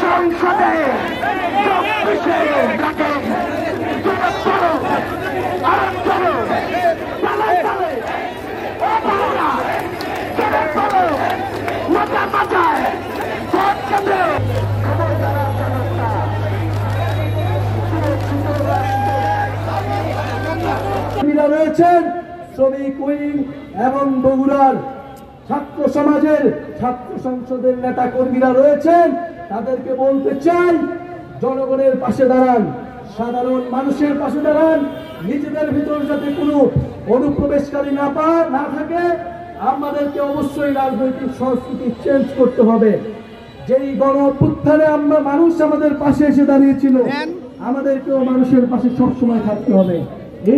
সংসদে ডাকে চলো আর চলো পালাই পালাই ও বাংলা চলে চলো মাথা মাথায় ভোট কেন্দ্রে রয়েছেন শ্রমিক উইং এবং বগুড়ার ছাত্র সমাজের ছাত্র সংসদের নেতা কর্মীরা রয়েছেন। তাদেরকে বলতে চাই, জনগণের পাশে দাঁড়ান, সাধারণ মানুষের পাশে দাঁড়ান। নিজেদের ভিতর যাতে কোনো অনুপ্রবেশকারী না থাকে। আমাদেরকে অবশ্যই রাজনৈতিক সংস্কৃতি চেঞ্জ করতে হবে। যেই গণ অভ্যুত্থানে মানুষ আমাদের পাশে এসে দাঁড়িয়েছিল, আমাদেরকেও মানুষের পাশে সবসময় থাকতে হবে।